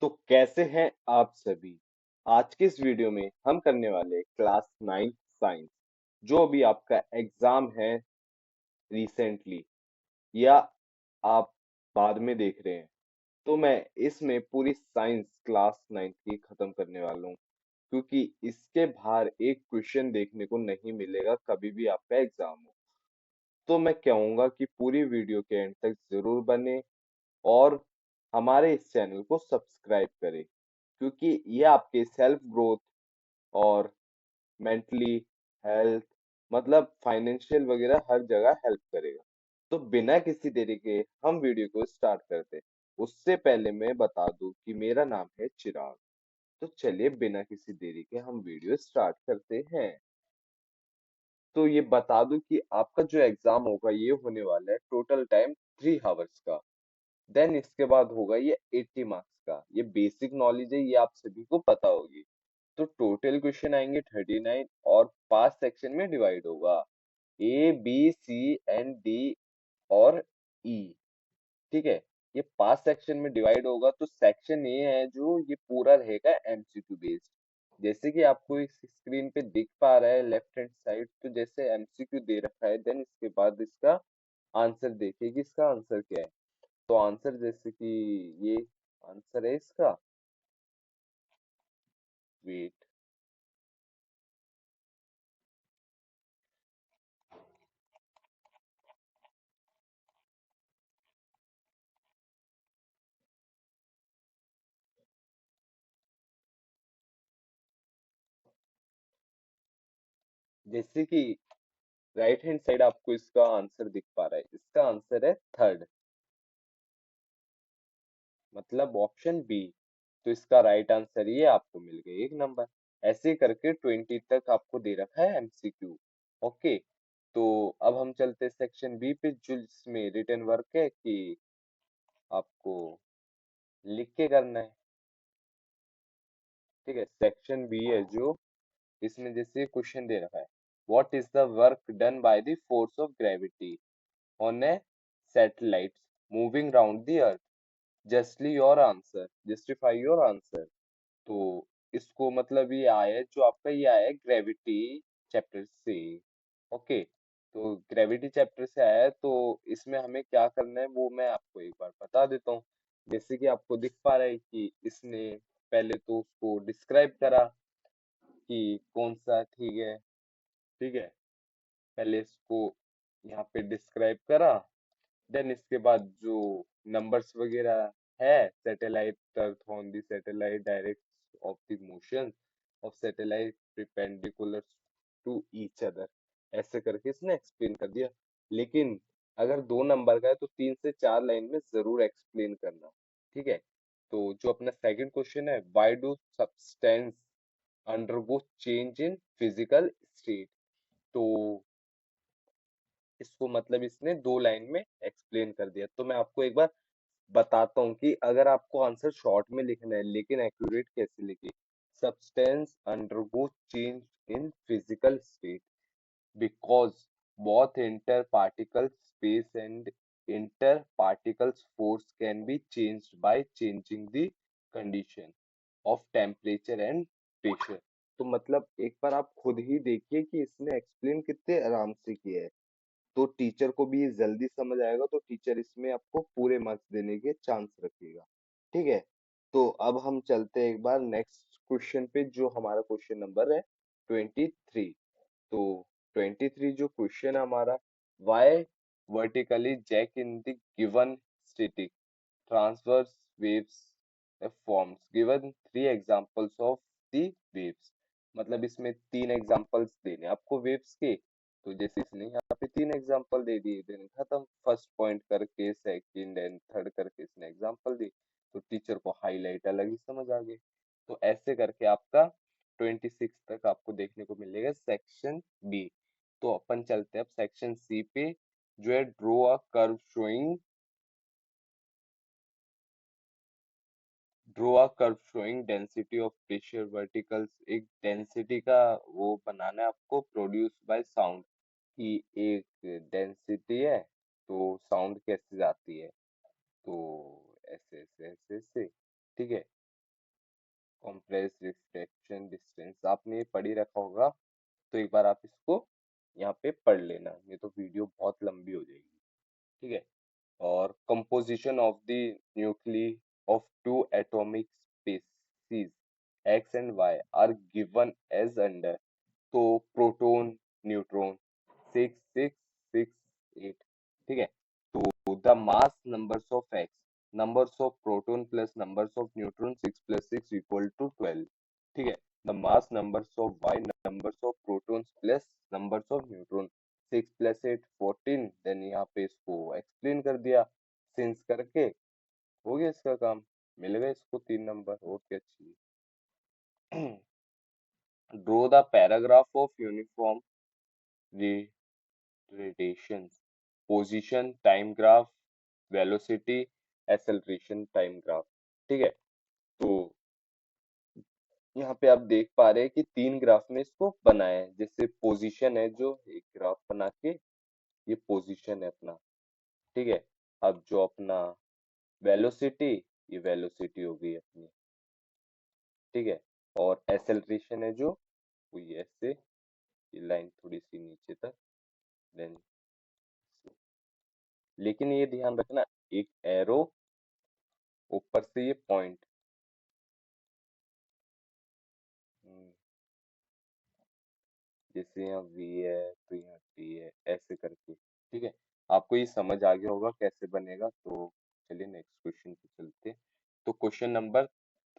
तो कैसे हैं आप सभी। आज के इस वीडियो में हम करने वाले क्लास 9 साइंस, जो अभी आपका एग्जाम है रिसेंटली या आप बाद में देख रहे हैं। तो मैं इसमें पूरी साइंस क्लास 9 की खत्म करने वाला हूँ, क्योंकि इसके बाहर एक क्वेश्चन देखने को नहीं मिलेगा कभी भी आपका एग्जाम हो। तो मैं कहूंगा कि पूरी वीडियो के एंड तक जरूर बने और हमारे इस चैनल को सब्सक्राइब करें, क्योंकि ये आपके सेल्फ ग्रोथ और मेंटली हेल्थ, मतलब फाइनेंशियल वगैरह हर जगह हेल्प करेगा। तो बिना किसी देरी के हम वीडियो को स्टार्ट करते हैं। उससे पहले मैं बता दूं कि मेरा नाम है चिराग। तो चलिए बिना किसी देरी के हम वीडियो स्टार्ट करते हैं। तो ये बता दूं कि आपका जो एग्जाम होगा ये होने वाला है टोटल टाइम 3 आवर्स का। देन इसके बाद होगा ये 80 मार्क्स का। ये बेसिक नॉलेज है, ये आप सभी को पता होगी। तो टोटल क्वेश्चन आएंगे 39 और 5 सेक्शन में डिवाइड होगा, A B C and D और ई। ठीक है, ये 5 सेक्शन में डिवाइड होगा। तो सेक्शन ए है जो ये पूरा रहेगा एमसीक्यू बेस्ड। जैसे कि आपको इस स्क्रीन पे दिख पा रहा है लेफ्ट हैंड साइड, तो जैसे एमसीक्यू दे रखा है, देन इसके बाद इसका आंसर देखिए कि इसका आंसर क्या है। तो आंसर जैसे कि ये आंसर है इसका, वेट, जैसे कि राइट हैंड साइड आपको इसका आंसर दिख पा रहा है, इसका आंसर है थर्ड, मतलब ऑप्शन बी। तो इसका राइट आंसर ये आपको मिल गया 1 नंबर। ऐसे करके 20 तक आपको दे रखा है एमसीक्यू। ओके, तो अब हम चलते हैं सेक्शन बी पे, जो जिसमें रिटन वर्क है कि आपको लिख के करना है। ठीक है, सेक्शन बी है जो, इसमें जैसे क्वेश्चन दे रखा है, what is the work done by the force of gravity on A satellite moving round the earth, justly your answer, justify your answer. तो इसको मतलब ये आया है, जो आपका ये आया है ग्रेविटी चैप्टर से। ओके, तो ग्रेविटी चैप्टर से आया है। तो इसमें हमें क्या करना है वो मैं आपको एक बार बता देता हूँ। जैसे कि आपको दिख पा रहा है कि इसने पहले तो उसको डिस्क्राइब करा कि कौन सा ठीक है। ठीक है, पहले इसको यहाँ पे डिस्क्राइब करा, देन इसके बाद जो नंबर्स वगैरह है, satellite earth on the satellite direct of the motion of satellite perpendicular to each other, ऐसे करके इसने एक्सप्लेन कर दिया। लेकिन अगर 2 नंबर का है तो 3 से 4 लाइन में जरूर एक्सप्लेन करना। ठीक है, तो जो अपना सेकंड क्वेश्चन है, why do substance undergo change in physical state. तो इसको मतलब इसने 2 लाइन में एक्सप्लेन कर दिया। तो मैं आपको एक बार बताता हूँ कि अगर आपको आंसर शॉर्ट में लिखना है लेकिन एक्यूरेट कैसे लिखे। Substance undergo change in physical state because both interparticle space and interparticle force can be changed by changing the condition of temperature and pressure। तो मतलब एक बार आप खुद ही देखिए कि इसने एक्सप्लेन कितने आराम से किया है। तो टीचर को भी ये जल्दी समझ आएगा, तो टीचर इसमें आपको पूरे मार्क्स देने के चांस रखेगा। ठीक है, तो अब हम चलते हैं एक बार नेक्स्ट क्वेश्चन पे, जो हमारा क्वेश्चन नंबर है 23। तो 23 जो क्वेश्चन है हमारा, y vertically jack in the given static transverse waves forms given 3 examples of the waves. मतलब इसमें 3 एग्जांपल्स देने हैं आपको वेव्स के। तो जैसे इसने यहाँ पे 3 एग्जांपल दे दिए, देन खत्म, फर्स्ट पॉइंट करके सेकंड एंड थर्ड करके इसने एग्जांपल दी। तो टीचर को हाईलाइट अलग ही समझ आ गई। तो ऐसे करके आपका 26 तक आपको देखने को मिलेगा सेक्शन बी। तो अपन चलते हैं अब सेक्शन सी पे, जो है draw a curve showing, draw a curve showing density of pressure verticals. एक डेंसिटी का वो बनाना है आपको, प्रोड्यूस बाय साउंड, कि एक डेंसिटी है तो साउंड कैसे जाती है। तो ऐसे ऐसे ऐसे ऐसे। ठीक है, कॉम्प्लेक्स रिफ्रैक्शन डिस्टेंस आपने ये पढ़ ही रखा होगा, तो एक बार आप इसको यहाँ पे पढ़ लेना, नहीं तो वीडियो बहुत लंबी हो जाएगी। ठीक है। और composition of the nuclei of two atomic species X and Y are given as under, तो प्रोटॉन न्यूट्रॉन 6668। ठीक है। तो the mass numbers of X, numbers of proton plus numbers of neutron 6 plus 6 equal to 12। ठीक है। The mass numbers of Y, numbers of protons plus numbers of neutron 6 plus 8 14। Then यहाँ पे इसको explain कर दिया सिंस करके, हो गया इसका काम, मिल गए इसको 3 नंबर, और क्या चाहिए। Draw the paragraph of uniform relations, position time graph, velocity, acceleration time graph. ठीक है। तो यहाँ पे आप देख पा रहे हैं कि 3 ग्राफ में इसको बनाया है, जैसे पोजीशन है जो एक ग्राफ बना के, ये पोजीशन है अपना। ठीक है। अब जो अपना वेलोसिटी, ये वेलोसिटी हो गई अपनी। ठीक है। और एक्सेलरेशन है जो, वो ये ऐसे, ये लाइन थोड़ी सी नीचे तक, देन, लेकिन ये ध्यान रखना, एक एरो ऊपर से ये पॉइंट, जैसे यहाँ वी है तो यहाँ टी है, ऐसे करके। ठीक है। आपको ये समझ आ गया होगा कैसे बनेगा, तो चलिए नेक्स्ट क्वेश्चन पे चलते हैं। तो question number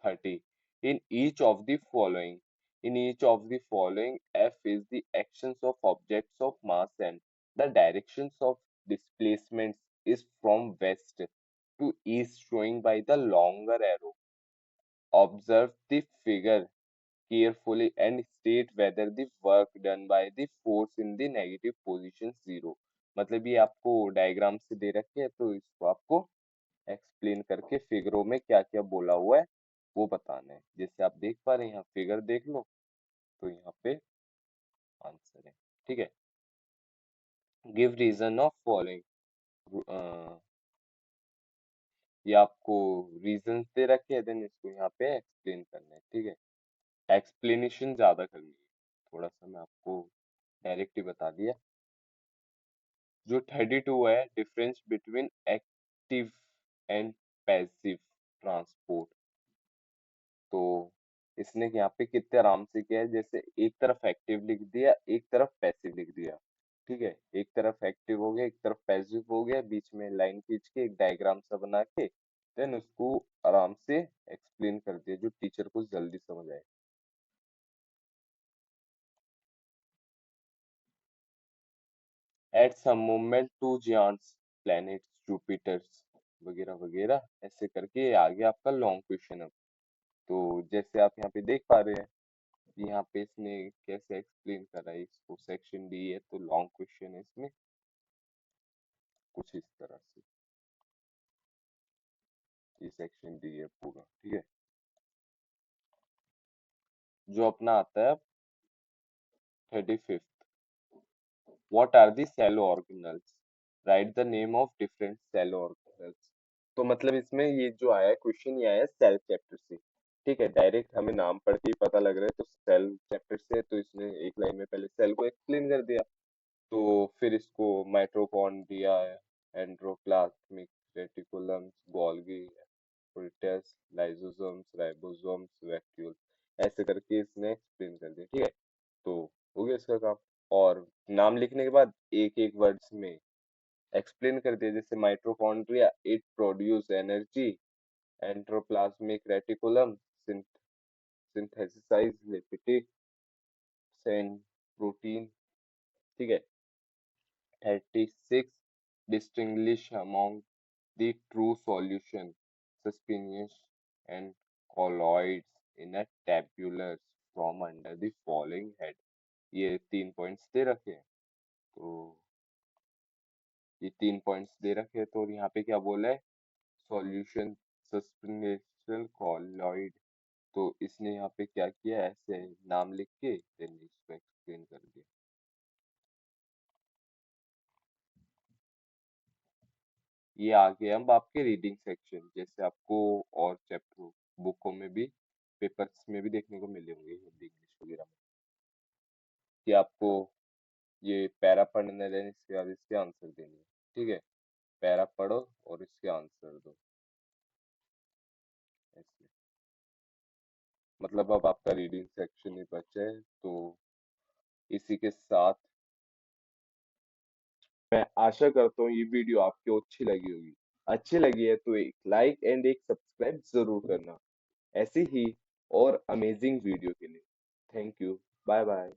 30, in each of the following, in each of the following f is the actions of objects of mass and the directions of displacements is from west to east showing by the longer arrow, observe the figure carefully and state whether the work done by the force in the negative position zero। मतलब ये आपको diagram से दे रखे है, तो इसको आपको explain करके फिगरों में क्या क्या बोला हुआ है वो बताना है। जैसे आप देख पा रहे हैं यहाँ फिगर देख लो, तो यहाँ पे आंसर है। ठीक है। गिव रीजन ऑफ फॉलोइंग, ये आपको रीजंस दे रखे हैं, देन इसको यहाँ पे एक्सप्लेन करना है। ठीक है। एक्सप्लेनेशन ज्यादा करनी है, थोड़ा सा मैं आपको डायरेक्ट ही बता दिया। जो 32 है, difference between active and passive transport, तो इसने यहाँ पे कितने आराम से किया है, जैसे एक तरफ एक्टिव लिख दिया, एक तरफ पैसिव लिख दिया। ठीक है। एक तरफ एक्टिव हो गया, एक तरफ पैसिव हो गया, बीच में लाइन खींच के एक डायग्राम सा बना के, देन उसको आराम से एक्सप्लेन कर दिया, जो टीचर को जल्दी समझ आए। At some moment two giants planets Jupiters वगैरह वगैरह, ऐसे करके ये आ गया आपका लॉन्ग क्वेश्चन। अब तो जैसे आप यहाँ पे देख पा रहे हैं, यहाँ पे इसने कैसे एक्सप्लेन करा है इसको, सेक्शन डी है तो लॉन्ग क्वेश्चन है इसमें, कुछ इस तरह से, ये सेक्शन डी है पूरा। ठीक है। जो अपना आता है 35th, what are the cell organelles, right the name of different cell organelles. तो मतलब इसमें ये जो आया है क्वेश्चन, ये आया है सेल चैप्टर से। ठीक है। डायरेक्ट हमें नाम पढ़ के ही पता लग रहा है, तो सेल चैप्टर से, तो इसने एक लाइन में पहले सेल को एक्सप्लेन कर दिया, तो फिर इसको mitochondria, endoplasmic reticulums, Golgi, protease, lysosomes, ribosomes, vacuole, ऐसे करके इसने एक्सप्लेन कर दिया। ठीक है। तो हो गया इसका काम। और नाम लिखने के बाद एक एक वर्ड्स में एक्सप्लेन कर दिया, जैसे mitochondria, it produce energy, endoplasmic reticulum synthesise lipid and protein. ठीक है। 36, distinguish among the true solution, suspicious and colloids in a tabular from under the following head। ये 3 पॉइंट्स दे रखे हैं, तो ये 3 पॉइंट्स दे रखे हैं, तो यहाँ पे क्या बोला है, सॉल्यूशन, सस्पेंशन, कॉलॉइड। तो इसने यहाँ पे क्या किया, ऐसे नाम लिख के देन इसको एक्सप्लेन कर दिया। ये आ गया अब आपके रीडिंग सेक्शन, जैसे आपको और चैप्टर बुकों में भी पेपर्स में भी देखने को मिले होंगे हिंदी इंग्लिश वगैरह में कि आपको ये पैरा पढ़ने देने इसके बाद इसके आंसर देने हैं। ठीक है, पैरा पढ़ो और इसके आंसर दो ऐसे। मतलब अब आपका रीडिंग सेक्शन ही बचा है, तो इसी के साथ मैं आशा करता हूँ ये वीडियो आपको अच्छी लगी होगी। अच्छी लगी है तो एक लाइक एंड एक सब्सक्राइब जरूर करना, ऐसी ही और अमेजिंग वीडियो के लिए। Thank you, bye bye.